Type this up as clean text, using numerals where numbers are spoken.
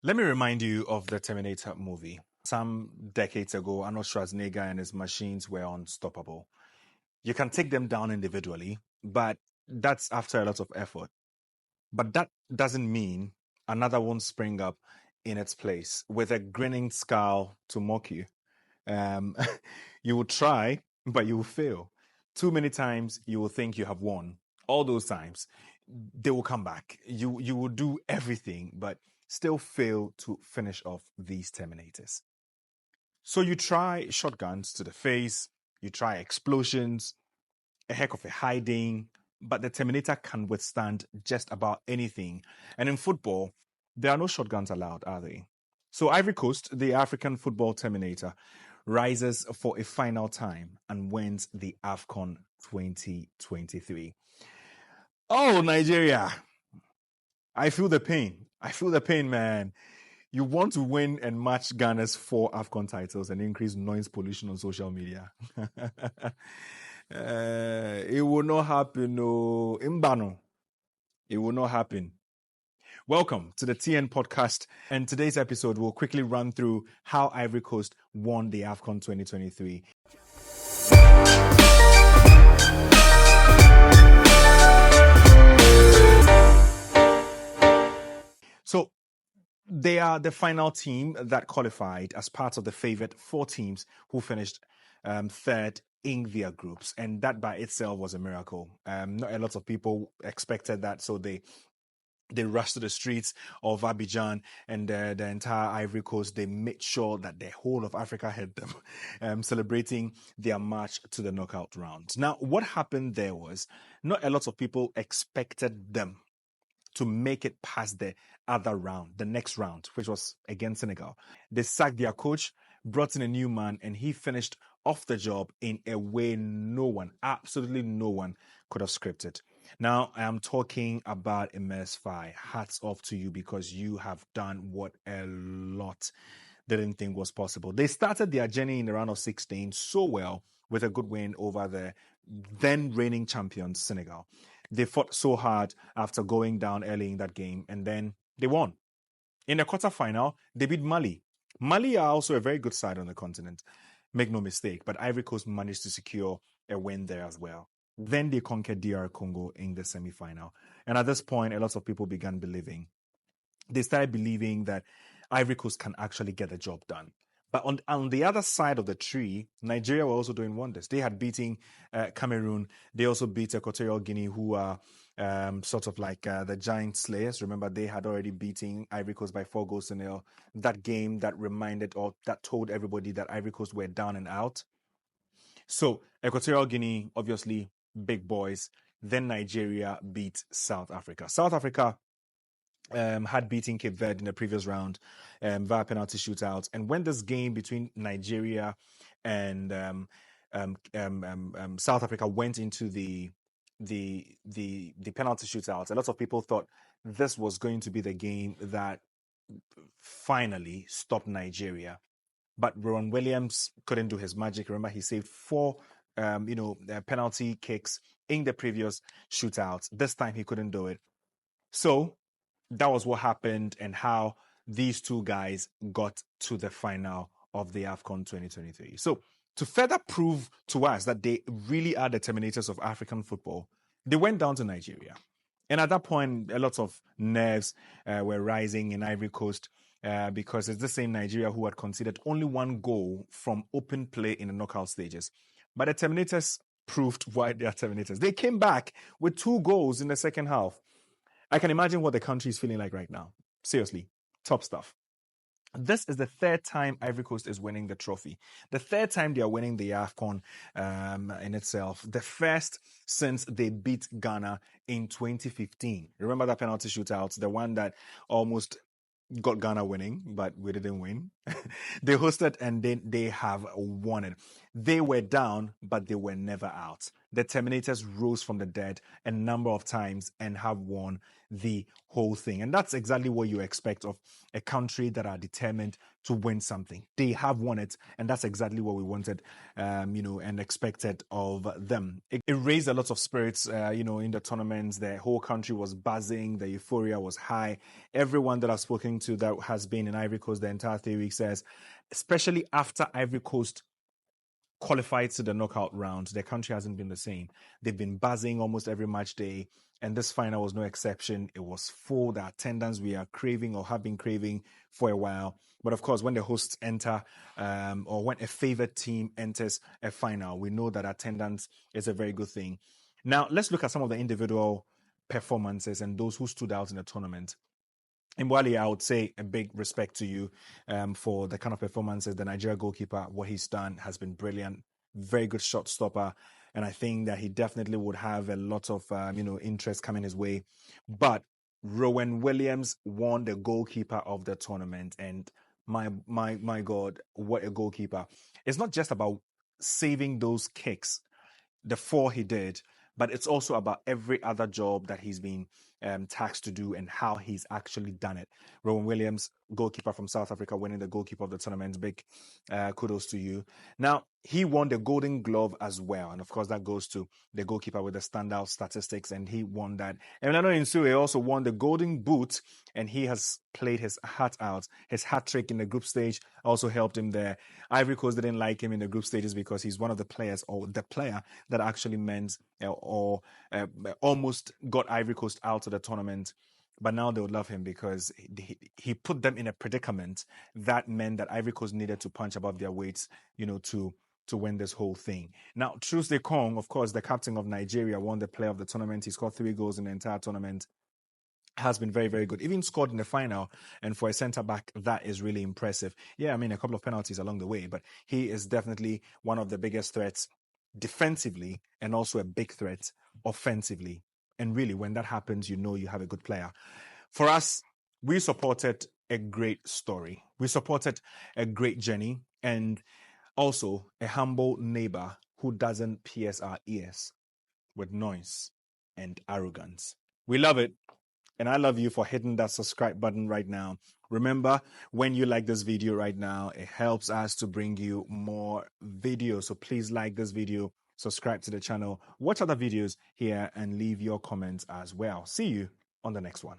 Let me remind you of the Terminator movie. Some decades ago, Arnold Schwarzenegger and his machines were unstoppable. You can take them down individually, but that's after a lot of effort. But that doesn't mean another won't spring up in its place with a grinning scowl to mock you. Um, you will try, but you will fail. Too many times, you will think you have won. All those times, they will come back. You will do everything, but still fail to finish off these Terminators. So you try shotguns to the face, you try explosions, a heck of a hiding, but the Terminator can withstand just about anything. And in football, there are no shotguns allowed, are they? So Ivory Coast, the African football Terminator, rises for a final time and wins the AFCON 2023. Oh, Nigeria. I feel the pain. I feel the pain, man. You want to win and match Ghana's 4 AFCON titles and increase noise pollution on social media. It will not happen. No. Imbano. It will not happen. Welcome to the TN podcast. And today's episode will quickly run through how Ivory Coast won the AFCON 2023. So they are the final team that qualified as part of the favorite 4 teams who finished third in their groups. And that by itself was a miracle. Not a lot of people expected that. So they rushed to the streets of Abidjan and the entire Ivory Coast. They made sure that the whole of Africa heard them, celebrating their march to the knockout round. Now, what happened there was not a lot of people expected them to make it past the other round, the next round, which was against Senegal. They sacked their coach, brought in a new man, and he finished off the job in a way no one, absolutely no one, could have scripted. Now, I am talking about MS5. Hats off to you because you have done what a lot didn't think was possible. They started their journey in the round of 16 so well with a good win over the then reigning champions, Senegal. They fought so hard after going down early in that game, and then they won. In the quarterfinal, they beat Mali. Mali are also a very good side on the continent, make no mistake, but Ivory Coast managed to secure a win there as well. Then they conquered DR Congo in the semi-final. And at this point, a lot of people began believing. They started believing that Ivory Coast can actually get the job done. But on the other side of the tree, Nigeria were also doing wonders. They had beaten Cameroon. They also beat Equatorial Guinea, who are sort of like the giant slayers. Remember, they had already beaten Ivory Coast by 4-0. That game that reminded or that told everybody that Ivory Coast were down and out. So Equatorial Guinea, obviously, big boys. Then Nigeria beat South Africa. South Africa had beaten Cape Verde in the previous round via penalty shootouts. And when this game between Nigeria and South Africa went into the penalty shootouts, a lot of people thought this was going to be the game that finally stopped Nigeria. But Rowan Williams couldn't do his magic. Remember, he saved 4 penalty kicks in the previous shootouts. This time he couldn't do it. So that was what happened and how these two guys got to the final of the AFCON 2023. So to further prove to us that they really are the Terminators of African football, they went down to Nigeria. And at that point, a lot of nerves were rising in Ivory Coast because it's the same Nigeria who had conceded only 1 goal from open play in the knockout stages. But the Terminators proved why they are Terminators. They came back with 2 goals in the second half. I can imagine what the country is feeling like right now. Seriously, top stuff. This is the 3rd time Ivory Coast is winning the trophy. The 3rd time they are winning the AFCON in itself. The first since they beat Ghana in 2015. Remember that penalty shootout, the one that almost got Ghana winning, but we didn't win. They hosted and then they have won it. They were down, but they were never out. the Terminators rose from the dead a number of times and have won the whole thing. And that's exactly what you expect of a country that are determined to win something. They have won it, and that's exactly what we wanted, and expected of them. It raised a lot of spirits, in the tournaments. The whole country was buzzing. The euphoria was high. Everyone that I've spoken to that has been in Ivory Coast the entire 3 weeks says, especially after Ivory Coast qualified to the knockout round, their country hasn't been the same. They've been buzzing almost every match day, and this final was no exception. It was full. The attendance we are craving or have been craving for a while. But of course, when the hosts enter, or when a favored team enters a final, we know that attendance is a very good thing. Now, let's look at some of the individual performances and those who stood out in the tournament. And Wally, I would say a big respect to you for the kind of performances. The Nigeria goalkeeper, what he's done has been brilliant. Very good shot stopper. And I think that he definitely would have a lot of, interest coming his way. But Rowan Williams won the goalkeeper of the tournament. And my God, what a goalkeeper. It's not just about saving those kicks, the 4 he did, but it's also about every other job that he's been tasked to do and how he's actually done it. Rowan Williams, goalkeeper from South Africa, winning the goalkeeper of the tournament. Big kudos to you. Now, he won the Golden Glove as well. And of course, that goes to the goalkeeper with the standout statistics, and he won that. And Emiliano Insue also won the Golden Boot, and he has played his heart out. His hat trick in the group stage also helped him there. Ivory Coast didn't like him in the group stages because he's one of the players, or the player that actually meant almost got Ivory Coast out of the tournament. But now they would love him because he put them in a predicament that meant that Ivory Coast needed to punch above their weights, to win this whole thing. Now, Tuesday Kong, of course, the captain of Nigeria, won the player of the tournament. He scored 3 goals in the entire tournament. Has been very, very good. Even scored in the final. And for a centre-back, that is really impressive. Yeah, I mean, a couple of penalties along the way, but he is definitely one of the biggest threats defensively and also a big threat offensively. And really, when that happens, you have a good player. For us, we supported a great story. We supported a great journey, and also a humble neighbor who doesn't pierce our ears with noise and arrogance. We love it. And I love you for hitting that subscribe button right now. Remember, when you like this video right now, it helps us to bring you more videos. So please like this video, subscribe to the channel, watch other videos here, and leave your comments as well. See you on the next one.